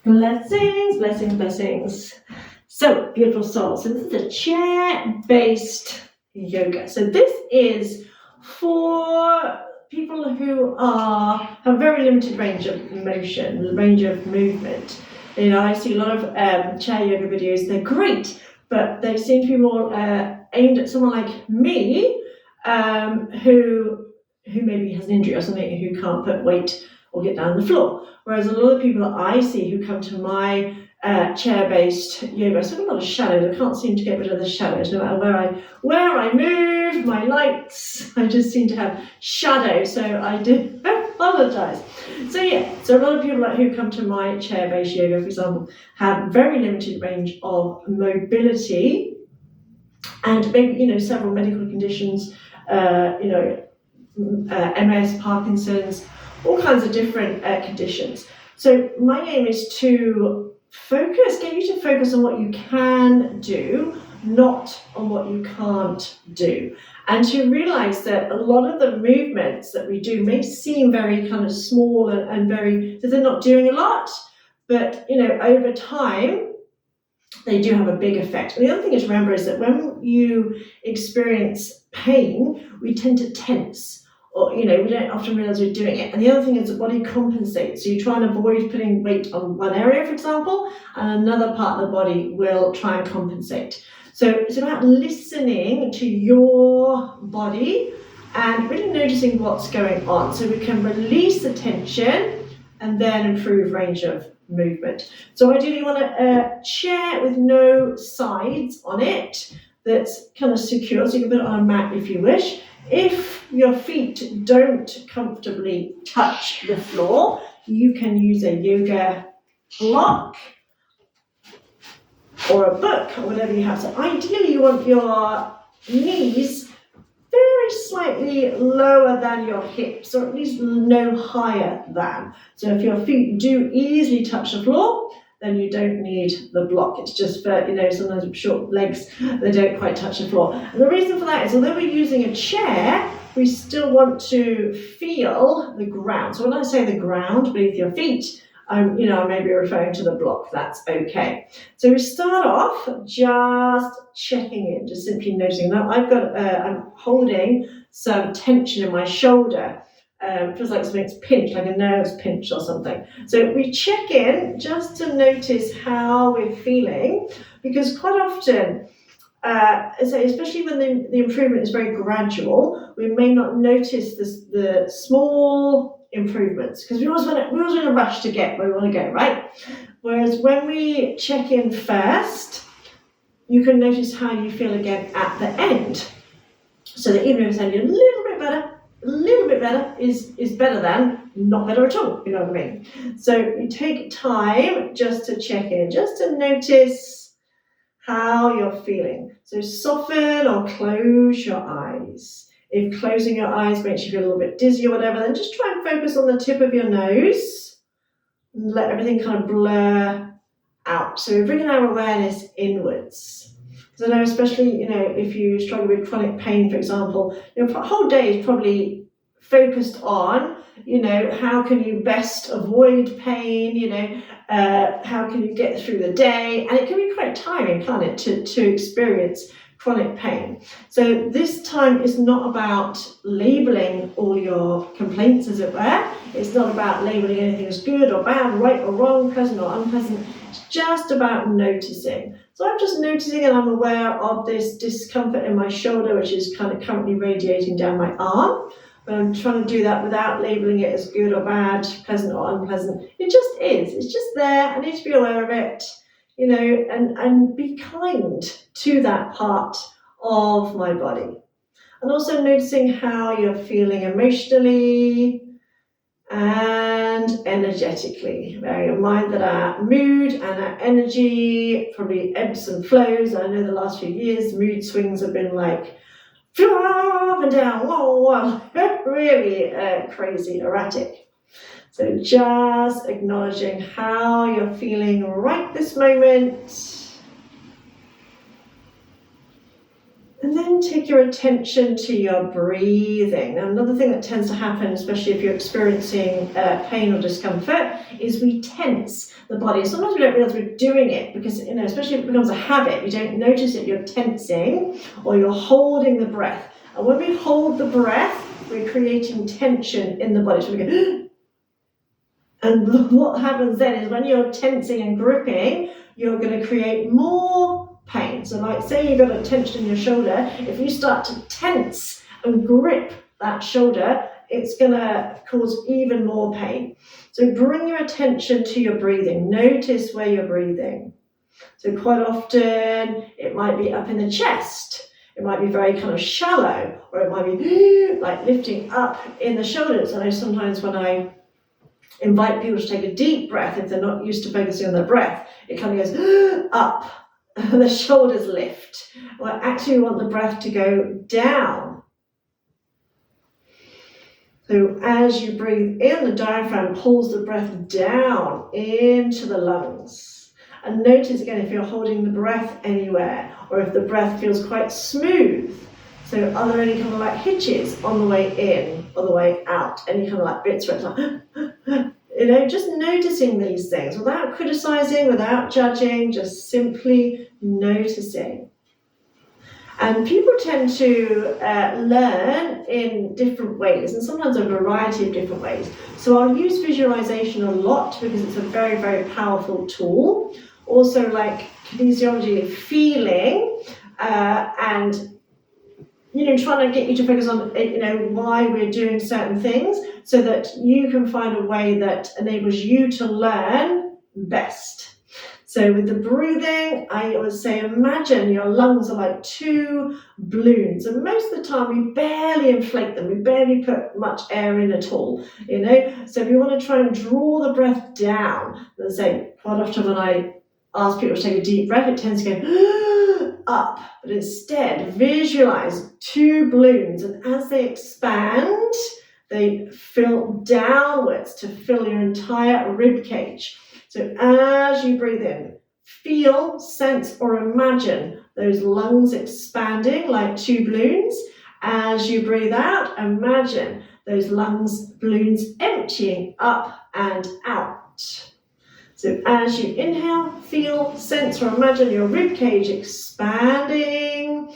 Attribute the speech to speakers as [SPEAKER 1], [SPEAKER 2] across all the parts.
[SPEAKER 1] Blessings, blessings, blessings. So, beautiful soul. So this is a chair-based yoga. So this is for people who have very limited range of motion, range of movement. You know, I see a lot of chair yoga videos. They're great, but they seem to be more aimed at someone like me, who maybe has an injury or something, who can't put weight or get down on the floor. Whereas a lot of people that I see who come to my chair-based yoga, so I have a lot of shadows. I can't seem to get rid of the shadows. No matter where I move, my lights, I just seem to have shadows. So I do apologise. So yeah, so a lot of people who come to my chair-based yoga, for example, have very limited range of mobility, and maybe several medical conditions, MS, Parkinsons, all kinds of different conditions. So my aim is to get you to focus on what you can do, not on what you can't do. And to realize that a lot of the movements that we do may seem very kind of small and very, so they're not doing a lot, but over time, they do have a big effect. And the other thing to remember is that when you experience pain, we tend to tense. Or, we don't often realize we're doing it. And the other thing is the body compensates. So you try and avoid putting weight on one area, for example, and another part of the body will try and compensate. So it's about listening to your body and really noticing what's going on. So we can release the tension and then improve range of movement. So ideally you want a chair with no sides on it that's kind of secure. So you can put it on a mat if you wish. If your feet don't comfortably touch the floor, you can use a yoga block or a book or whatever you have. So ideally you want your knees very slightly lower than your hips, or at least no higher than. So if your feet do easily touch the floor, then you don't need the block. It's just for, sometimes with short legs, they don't quite touch the floor. And the reason for that is, although we're using a chair, we still want to feel the ground. So when I say the ground beneath your feet, I may be referring to the block. That's okay. So we start off just checking in, just simply noticing. Now I'm holding some tension in my shoulder. Feels like something's pinched, like a nerve's pinched or something. So we check in just to notice how we're feeling, because quite often, especially when the improvement is very gradual, we may not notice the small improvements, because we always want to rush to get where we want to go, right? Whereas when we check in first, you can notice how you feel again at the end. So that even if it's only a little bit better is better than not better at all, you know what I mean? So you take time just to check in, just to notice how you're feeling. So soften or close your eyes. If closing your eyes makes you feel a little bit dizzy or whatever, then just try and focus on the tip of your nose and let everything kind of blur out. So we're bringing our awareness inwards. Because I know, especially, if you struggle with chronic pain, for example, your whole day is probably focused on, how can you best avoid pain, how can you get through the day? And it can be quite tiring, can't it, to experience chronic pain. So this time is not about labeling all your complaints, as it were. It's not about labeling anything as good or bad, right or wrong, pleasant or unpleasant. It's just about noticing. So I'm just noticing, and I'm aware of this discomfort in my shoulder, which is kind of currently radiating down my arm. But I'm trying to do that without labeling it as good or bad, pleasant or unpleasant. It just is. It's just there. I need to be aware of it, and be kind to that part of my body. And also noticing how you're feeling emotionally and energetically. Bearing in mind that our mood and our energy probably ebbs and flows. I know the last few years, mood swings have been like up and down, whoa, really crazy, erratic. So just acknowledging how you're feeling right this moment. And then take your attention to your breathing. Now, another thing that tends to happen, especially if you're experiencing pain or discomfort, is we tense the body. Sometimes we don't realize we're doing it because, especially if it becomes a habit, you don't notice it, you're tensing or you're holding the breath. And when we hold the breath, we're creating tension in the body. So we go, and what happens then is when you're tensing and gripping, you're going to create more pain. So like say you've got a tension in your shoulder, if you start to tense and grip that shoulder, it's going to cause even more pain. So bring your attention to your breathing. Notice where you're breathing. So quite often it might be up in the chest. It might be very kind of shallow, or it might be like lifting up in the shoulders. I know sometimes when I invite people to take a deep breath, if they're not used to focusing on their breath, it kind of goes up, and the shoulders lift. Well, actually we want the breath to go down. So as you breathe in, the diaphragm pulls the breath down into the lungs. And notice again if you're holding the breath anywhere, or if the breath feels quite smooth. So are there any kind of like hitches on the way in or the way out? Any kind of like bits where it's like, just noticing these things without criticizing, without judging, just simply noticing. And people tend to learn in different ways, and sometimes a variety of different ways. So I'll use visualization a lot because it's a very, very powerful tool. Also like kinesiology, feeling, and trying to get you to focus on, why we're doing certain things so that you can find a way that enables you to learn best. So with the breathing, I always say, imagine your lungs are like two balloons. And most of the time we barely inflate them. We barely put much air in at all, So if you want to try and draw the breath down, let's say quite often when I ask people to take a deep breath, it tends to go up, but instead visualize two balloons, and as they expand, they fill downwards to fill your entire rib cage. So as you breathe in, feel, sense, or imagine those lungs expanding like two balloons. As you breathe out, imagine those balloons emptying up and out. So as you inhale, feel, sense, or imagine your rib cage expanding.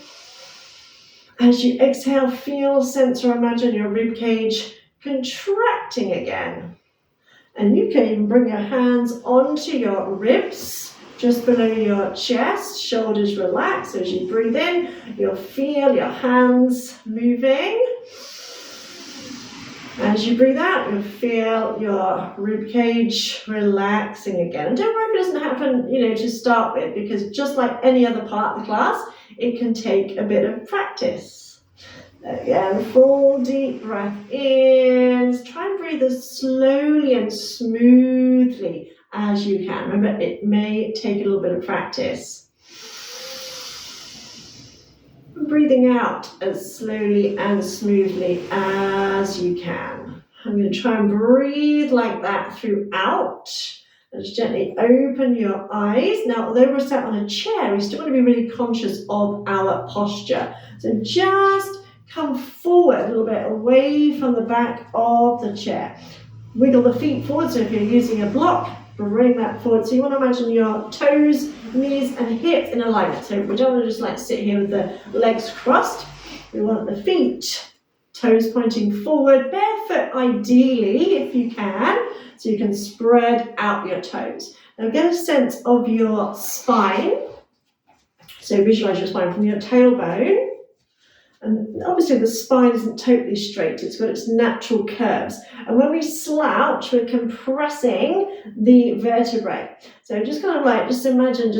[SPEAKER 1] As you exhale, feel, sense, or imagine your rib cage contracting again. And you can even bring your hands onto your ribs, just below your chest, shoulders relax. As you breathe in, you'll feel your hands moving. As you breathe out, you'll feel your rib cage relaxing again. And don't worry if it doesn't happen, to start with, because just like any other part of the class, it can take a bit of practice. Again, full deep breath in. Try and breathe as slowly and smoothly as you can. Remember, it may take a little bit of practice. Breathing out as slowly and smoothly as you can. I'm going to try and breathe like that throughout. And just gently open your eyes. Now, although we're sat on a chair, we still want to be really conscious of our posture. So just come forward a little bit away from the back of the chair. Wiggle the feet forward. So if you're using a block, bring that forward. So you want to imagine your toes, knees, and hips in alignment. So we don't want to just sit here with the legs crossed. We want the feet, toes pointing forward, barefoot ideally if you can, so you can spread out your toes. Now get a sense of your spine. So visualize your spine from your tailbone. And obviously the spine isn't totally straight, it's got its natural curves. And when we slouch, we're compressing the vertebrae. So just just imagine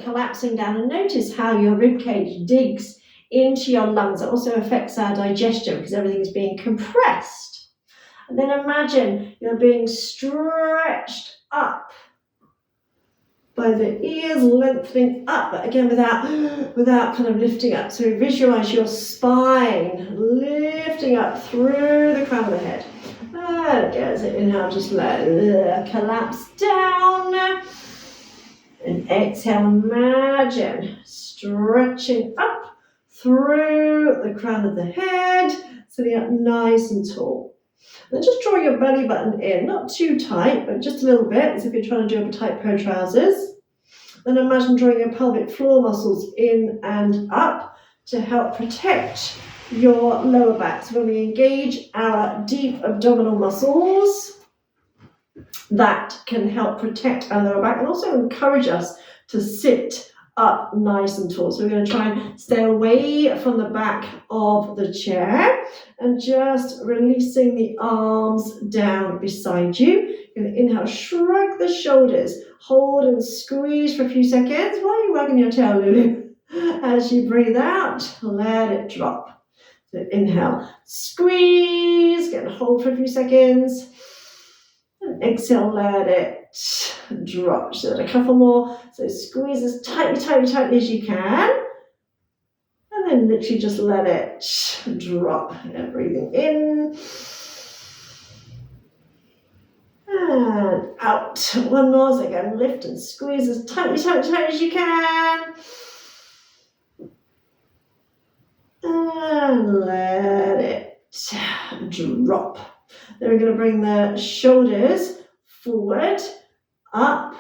[SPEAKER 1] collapsing down, and notice how your rib cage digs into your lungs. It also affects our digestion because everything's being compressed. And then imagine you're being stretched up by the ears, lengthening up, but again without kind of lifting up. So visualize your spine lifting up through the crown of the head. And again, as inhale, just let collapse down. And exhale, imagine stretching up through the crown of the head, sitting up nice and tall. Then just draw your belly button in, not too tight, but just a little bit, as if you're trying to do up a tight pair of trousers. Then imagine drawing your pelvic floor muscles in and up to help protect your lower back. So when we engage our deep abdominal muscles, that can help protect our lower back and also encourage us to sit up nice and tall. So we're going to try and stay away from the back of the chair and just releasing the arms down beside you. You're going to inhale, shrug the shoulders, hold and squeeze for a few seconds. Why are you wagging your tail, Lulu? As you breathe out, let it drop. So inhale, squeeze, get a hold for a few seconds. And exhale, let it drop. So a couple more. So squeeze as tightly as you can. And then literally just let it drop. And breathing in. And out. One more. So again, lift and squeeze as tightly as you can. And let it drop. Then we're going to bring the shoulders forward, up,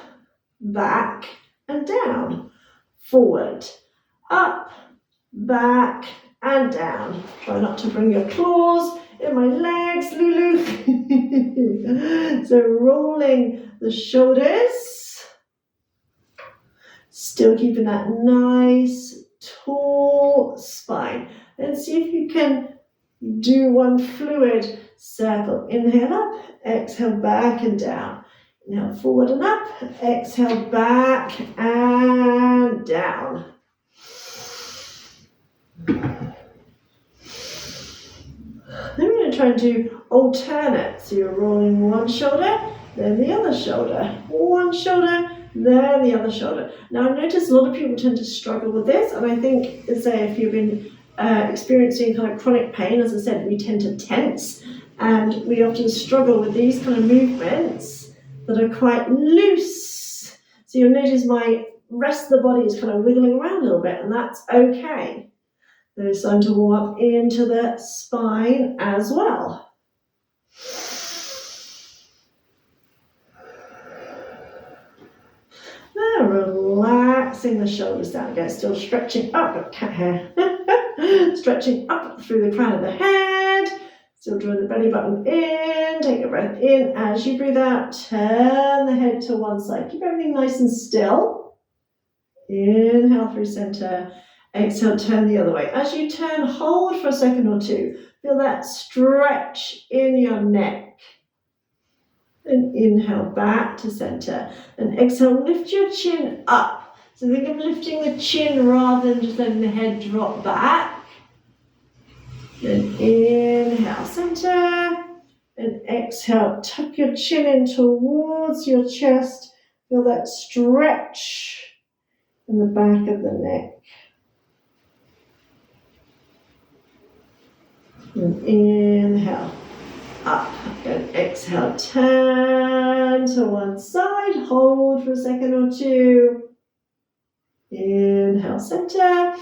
[SPEAKER 1] back, and down. Forward, up, back, and down. Try not to bring your claws in my legs, Lulu. So rolling the shoulders. Still keeping that nice, tall spine. And see if you can do one fluid circle. Inhale up, exhale back and down. Inhale forward and up, exhale back and down. Then we're going to try and do alternate. So you're rolling one shoulder, then the other shoulder. One shoulder, then the other shoulder. Now I've noticed a lot of people tend to struggle with this, and I think, say, if you've been experiencing kind of chronic pain, as I said, we tend to tense, and we often struggle with these kind of movements that are quite loose. So you'll notice my rest of the body is kind of wiggling around a little bit, and that's okay. Then it's time to warm up into the spine as well. Now relaxing the shoulders down again, still stretching up, cat hair. Stretching up through the crown of the head. Still drawing the belly button in. Take a breath in. As you breathe out, turn the head to one side. Keep everything nice and still. Inhale through center. Exhale, turn the other way. As you turn, hold for a second or two. Feel that stretch in your neck. And inhale back to center. And exhale, lift your chin up. So think of lifting the chin rather than just letting the head drop back. Then inhale, center. And exhale, tuck your chin in towards your chest. Feel that stretch in the back of the neck. And inhale, up. And exhale, turn to one side. Hold for a second or two. Inhale, center.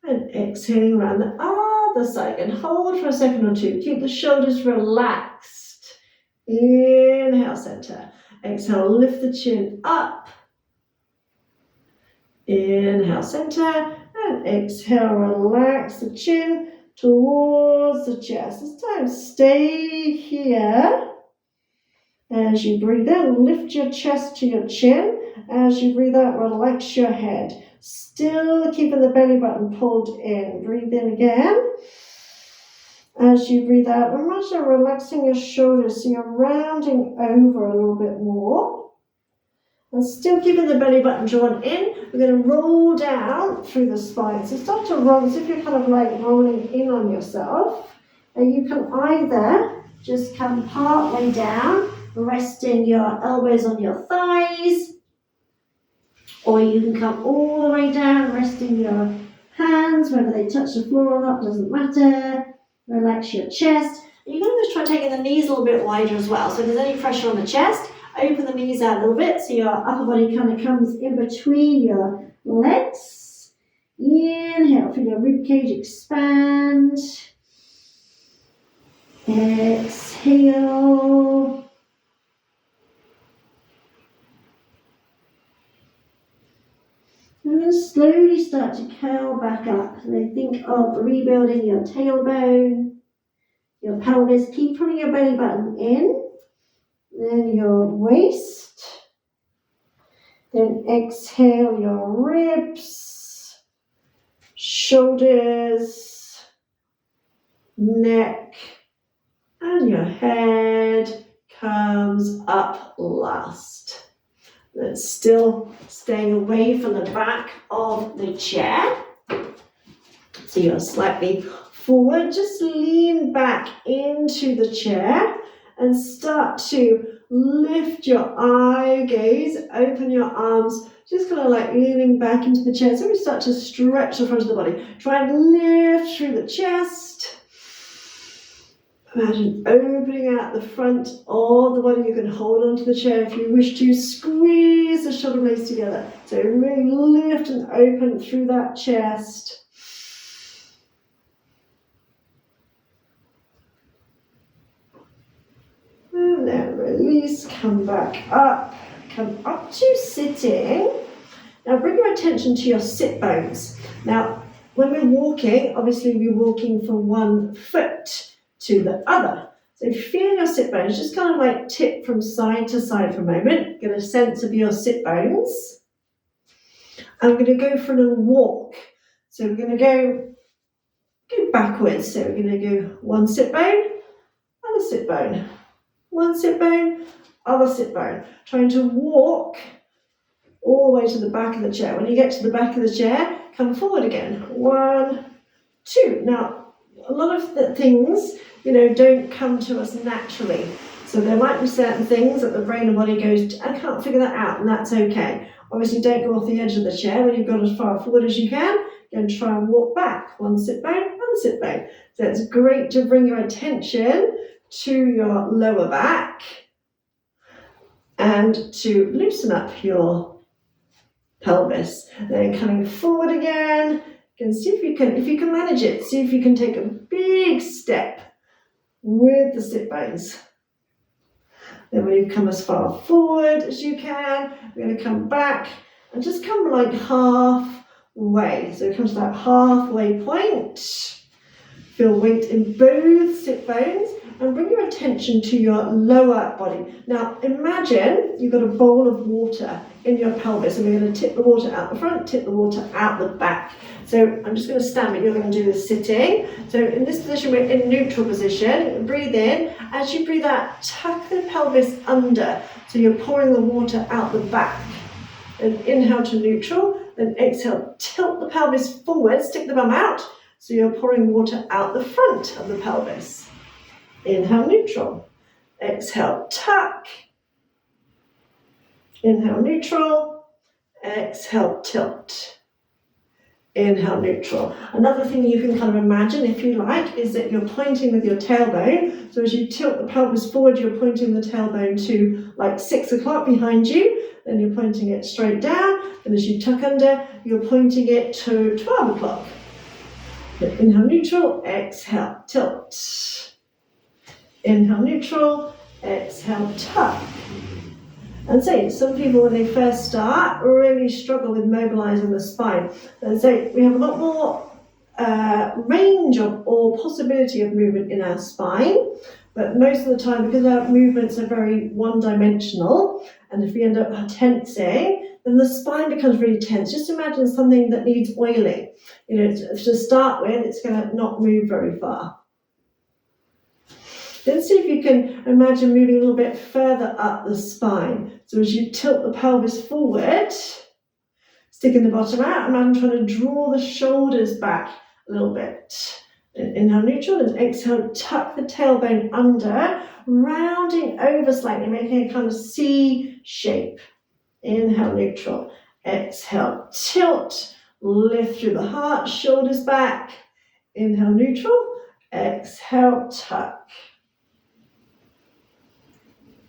[SPEAKER 1] And exhaling around the other side. And hold for a second or two. Keep the shoulders relaxed. Inhale, center. Exhale, lift the chin up. Inhale, center. And exhale, relax the chin towards the chest. This time, stay here. As you breathe in, lift your chest to your chin. As you breathe out, relax your head. Still keeping the belly button pulled in. Breathe in again. As you breathe out, imagine relaxing your shoulders so you're rounding over a little bit more. And still keeping the belly button drawn in. We're going to roll down through the spine. So start to roll as if you're kind of like rolling in on yourself. And you can either just come part way down, resting your elbows on your thighs, or you can come all the way down, resting your hands, whether they touch the floor or not, doesn't matter. Relax your chest. You can always try taking the knees a little bit wider as well. So if there's any pressure on the chest, open the knees out a little bit so your upper body kind of comes in between your legs. Inhale, feel your ribcage expand. Exhale. And then slowly start to curl back up. So think of rebuilding your tailbone, your pelvis. Keep pulling your belly button in. Then your waist. Then exhale your ribs, shoulders, neck, and your head comes up last. That's still staying away from the back of the chair. So you're slightly forward. Just lean back into the chair and start to lift your eye gaze, open your arms, just kind of like leaning back into the chair. So we start to stretch the front of the body. Try and lift through the chest. Imagine opening out the front of the body. You can hold onto the chair if you wish to. Squeeze the shoulder blades together. So really lift and open through that chest. And then release, come back up. Come up to sitting. Now bring your attention to your sit bones. Now, when we're walking, obviously we're walking from one foot to the other. So feel your sit bones, just kind of like tip from side to side for a moment. Get a sense of your sit bones. I'm going to go for a little walk. So we're going to go backwards. So we're going to go one sit bone, other sit bone. One sit bone, other sit bone. Trying to walk all the way to the back of the chair. When you get to the back of the chair, come forward again. 1, 2. Now, a lot of the things, don't come to us naturally. So there might be certain things that the brain and body goes, I can't figure that out, and that's okay. Obviously, don't go off the edge of the chair. When you've got as far forward as you can, then try and walk back. One sit bone, other sit bone. So it's great to bring your attention to your lower back and to loosen up your pelvis. Then coming forward again. You can see if you can manage it. See if you can take a big step with the sit bones. Then when you come as far forward as you can, we're going to come back and just come like halfway. So come to that halfway point. Feel weight in both sit bones and bring your attention to your lower body. Now imagine you've got a bowl of water in your pelvis and we're going to tip the water out the front, tip the water out the back. So I'm just going to stand, but you're going to do this sitting. So in this position, we're in neutral position. Breathe in. As you breathe out, tuck the pelvis under. So you're pouring the water out the back. Then inhale to neutral. Then exhale, tilt the pelvis forward, stick the bum out. So you're pouring water out the front of the pelvis. Inhale, neutral. Exhale, tuck. Inhale, neutral. Exhale, tilt. Inhale, neutral. Another thing you can kind of imagine, if you like, is that you're pointing with your tailbone. So as you tilt the pelvis forward, you're pointing the tailbone to like 6 o'clock behind you. Then you're pointing it straight down. And as you tuck under, you're pointing it to 12 o'clock. Inhale, neutral. Exhale, tilt. Inhale, neutral. Exhale, tuck. And so some people, when they first start, really struggle with mobilizing the spine. And so we have a lot more range of or possibility of movement in our spine, but most of the time, because our movements are very one-dimensional, and if we end up tensing, then the spine becomes really tense. Just imagine something that needs oiling. To start with, it's going to not move very far. Then see if you can imagine moving a little bit further up the spine. So as you tilt the pelvis forward, sticking the bottom out, imagine trying to draw the shoulders back a little bit. Inhale, neutral, and exhale, tuck the tailbone under, rounding over slightly, making a kind of C shape. Inhale, neutral. Exhale, tilt, lift through the heart, shoulders back. Inhale, neutral. Exhale, tuck.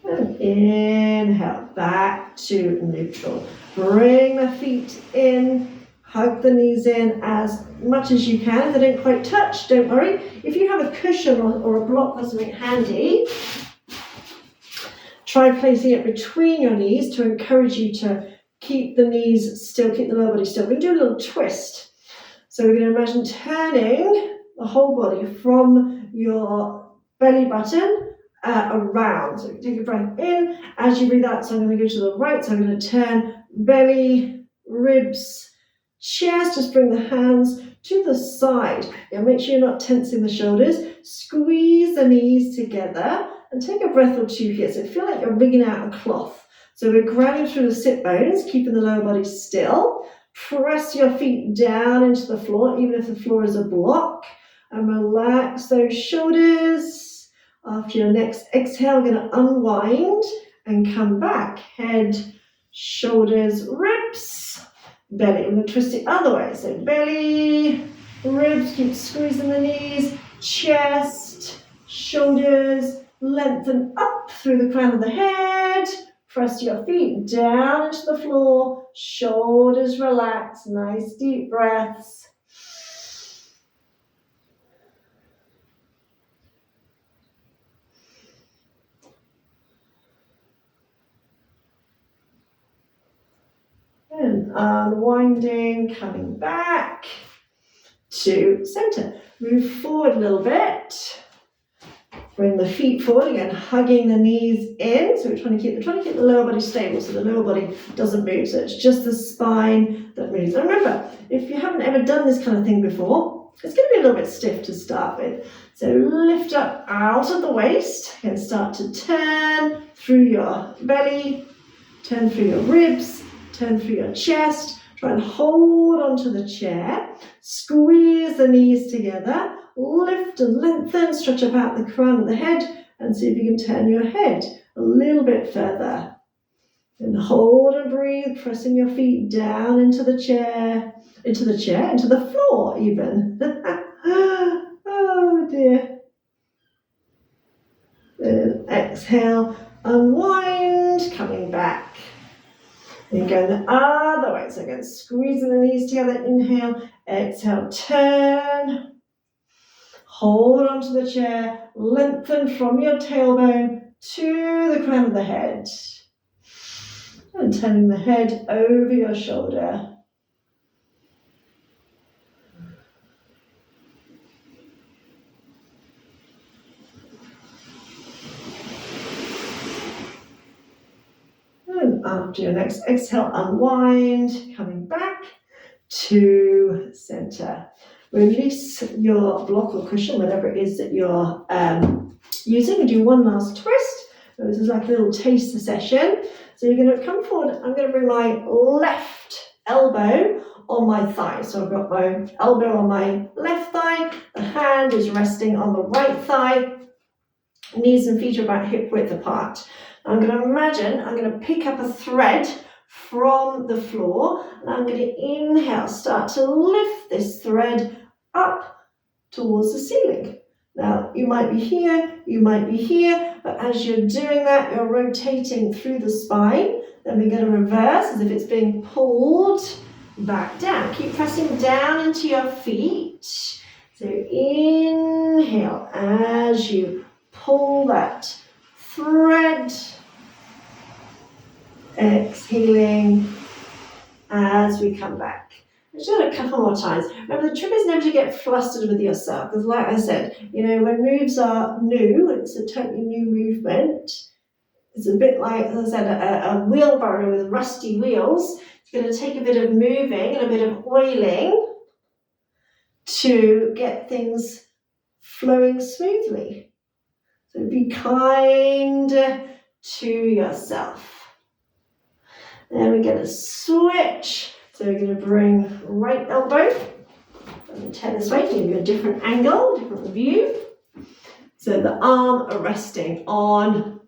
[SPEAKER 1] And inhale, back to neutral. Bring the feet in, Hug the knees in as much as you can. If they don't quite touch, don't worry. If you have a cushion or a block or something handy, try placing it between your knees to encourage you to keep the knees still, keep the lower body still. We're going to do a little twist. So we're going to imagine turning the whole body from your belly button around. So take a breath in. As you breathe out, so I'm going to go to the right. So I'm going to turn belly, ribs, chest. Just bring the hands to the side. Yeah, make sure you're not tensing the shoulders. Squeeze the knees together and take a breath or two here. So feel like you're wringing out a cloth. So we're grounding through the sit bones, keeping the lower body still. Press your feet down into the floor, even if the floor is a block. And relax those shoulders. After your next exhale, we're going to unwind and come back. Head, shoulders, ribs, belly. I'm going to twist it other way. So belly, ribs, keep squeezing the knees, chest, shoulders, lengthen up through the crown of the head. Press your feet down into the floor, shoulders relax, nice deep breaths. And unwinding, coming back to center. Move forward a little bit. Bring the feet forward again, hugging the knees in. So we're trying to keep the lower body stable so the lower body doesn't move. So it's just the spine that moves. And remember, if you haven't ever done this kind of thing before, it's going to be a little bit stiff to start with. So lift up out of the waist and start to turn through your belly, turn through your ribs, turn through your chest. Try and hold onto the chair. Squeeze the knees together. Lift and lengthen, stretch up out the crown of the head and see if you can turn your head a little bit further. And hold and breathe, pressing your feet down into the floor even. Oh dear. Then exhale, unwind, coming back. And go the other way. So again, squeezing the knees together, inhale, exhale, turn. Hold onto the chair, lengthen from your tailbone to the crown of the head. And turning the head over your shoulder. And after your next exhale, unwind, coming back to center. Release your block or cushion, whatever it is that you're using, and do one last twist. So this is like a little taster session. So you're going to come forward. I'm going to bring my left elbow on my thigh. So I've got my elbow on my left thigh. The hand is resting on the right thigh. Knees and feet are about hip width apart. I'm going to imagine I'm going to pick up a thread from the floor, and I'm going to inhale, start to lift this thread up towards the ceiling. Now, you might be here, but as you're doing that, you're rotating through the spine. Then we're going to reverse as if it's being pulled back down. Keep pressing down into your feet. So inhale as you pull that thread. Exhaling as we come back. Let's do it a couple more times. Remember, the trick is never to get flustered with yourself, because like I said, when moves are new, it's a totally new movement. It's a bit like, as I said, a wheelbarrow with rusty wheels. It's going to take a bit of moving and a bit of oiling to get things flowing smoothly. So be kind to yourself. Then we're going to switch. So we're going to bring right elbow and turn this way, give you a different angle, different view. So the arm are resting on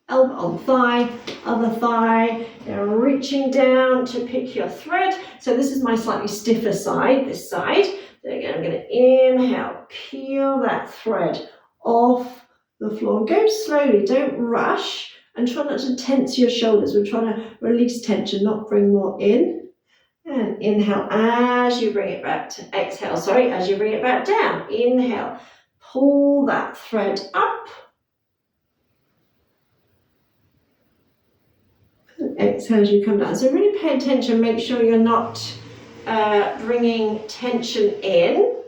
[SPEAKER 1] elbow, on thigh, other thigh. You're reaching down to pick your thread. So this is my slightly stiffer side, this side. So again, I'm going to inhale, peel that thread off the floor. Go slowly, don't rush, and try not to tense your shoulders. We're trying to release tension, not bring more in. And inhale as you bring it back to, exhale, sorry, as you bring it back down. Inhale, pull that thread up. And exhale as you come down. So really pay attention, make sure you're not bringing tension in.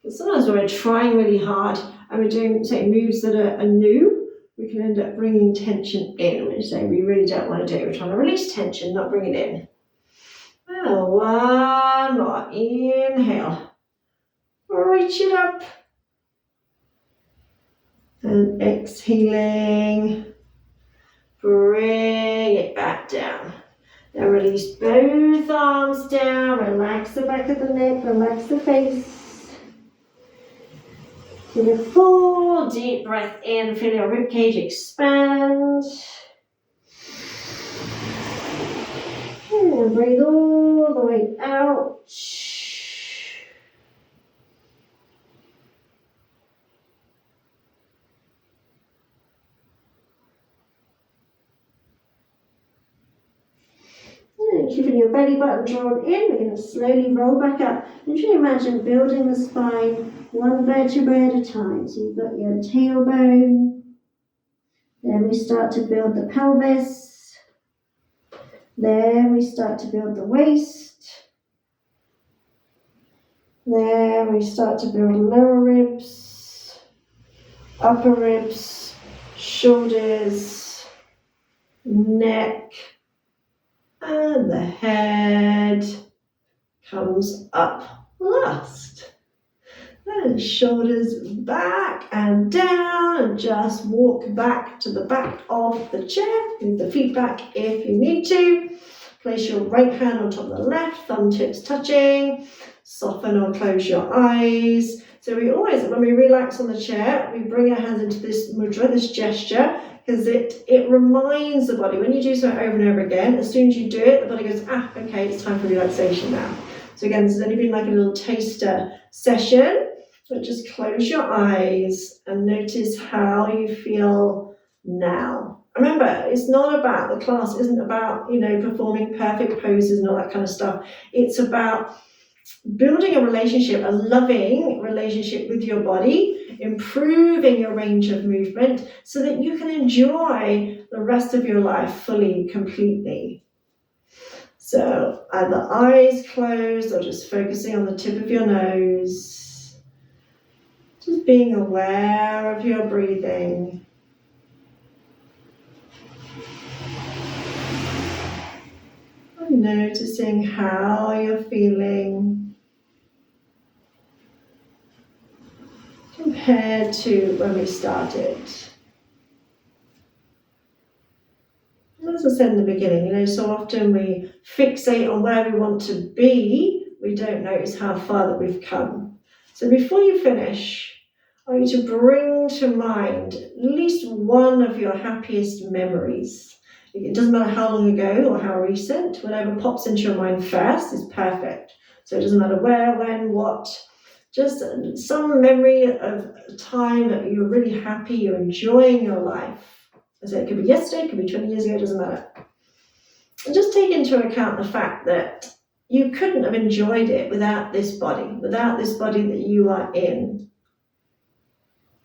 [SPEAKER 1] Because sometimes when we're trying really hard and we're doing, say, moves that are new, we can end up bringing tension in, which we really don't want to do. We're trying to release tension, not bring it in. Well, one more. Inhale. Reach it up. And exhaling. Bring it back down. Now release both arms down. Relax the back of the neck. Relax the face. Take a full deep breath in. Feel your ribcage expand. And breathe all the way out. And keeping your belly button drawn in, we're going to slowly roll back up. And try to imagine building the spine one vertebrae at a time. So you've got your tailbone. Then we start to build the pelvis. Then we start to build the waist. Then we start to build lower ribs, upper ribs, shoulders, neck, and the head comes up last. And shoulders back and down, and just walk back to the back of the chair. Move the feet back if you need to. Place your right hand on top of the left, thumb tips touching. Soften or close your eyes. So we always, when we relax on the chair, we bring our hands into this mudra, this gesture, because it reminds the body, when you do something over and over again, as soon as you do it, the body goes, okay, it's time for relaxation now. So again, this has only been like a little taster session. But just close your eyes and notice how you feel now. Remember, it's not about, the class isn't about, performing perfect poses and all that kind of stuff. It's about building a relationship, a loving relationship with your body, improving your range of movement so that you can enjoy the rest of your life fully, completely. So either eyes closed or just focusing on the tip of your nose. Just being aware of your breathing. And noticing how you're feeling compared to when we started. As I said in the beginning, so often we fixate on where we want to be, we don't notice how far that we've come. So before you finish, I want you to bring to mind at least one of your happiest memories. It doesn't matter how long ago or how recent, whatever pops into your mind first is perfect. So it doesn't matter where, when, what, just some memory of a time that you were really happy, you're enjoying your life. As I said, it could be yesterday, it could be 20 years ago, it doesn't matter. And just take into account the fact that you couldn't have enjoyed it without this body that you are in.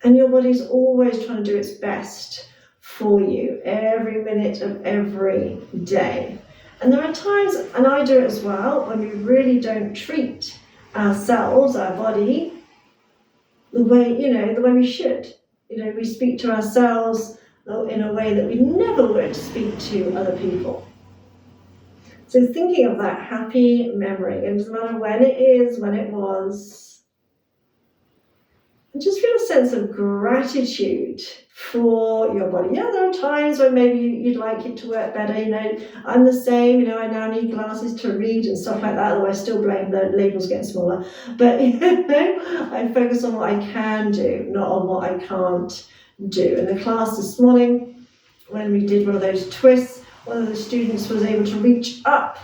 [SPEAKER 1] And your body's always trying to do its best for you every minute of every day. And there are times, and I do it as well, when we really don't treat ourselves, our body, the way we should. We speak to ourselves in a way that we never would speak to other people. So thinking of that happy memory, it doesn't matter when it is, when it was, and just feel a sense of gratitude for your body. Yeah, there are times when maybe you'd like it to work better. I'm the same. I now need glasses to read and stuff like that, although I still blame the labels getting smaller. But I focus on what I can do, not on what I can't do. In the class this morning, when we did one of those twists, one of the students was able to reach up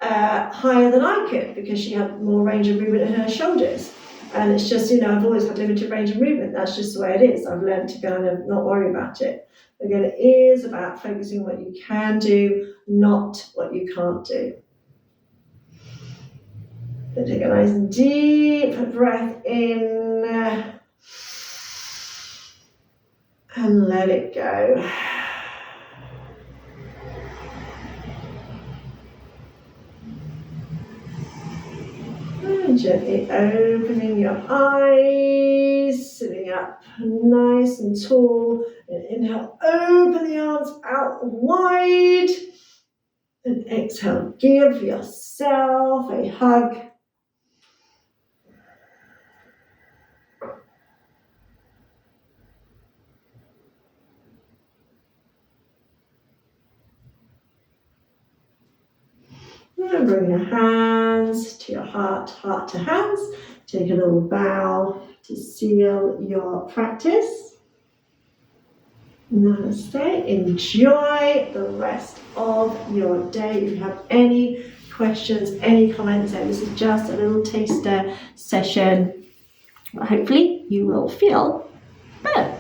[SPEAKER 1] higher than I could because she had more range of movement in her shoulders. And it's just, I've always had limited range of movement. That's just the way it is. I've learned to kind of not worry about it. Again, it is about focusing on what you can do, not what you can't do. Then take a nice deep breath in and let it go. And gently opening your eyes, sitting up nice and tall. And inhale, open the arms out wide. And exhale, give yourself a hug. And bring your hands to your heart, heart to hands. Take a little bow to seal your practice. Namaste. Enjoy the rest of your day. If you have any questions, any comments, this is just a little taster session. Hopefully you will feel better.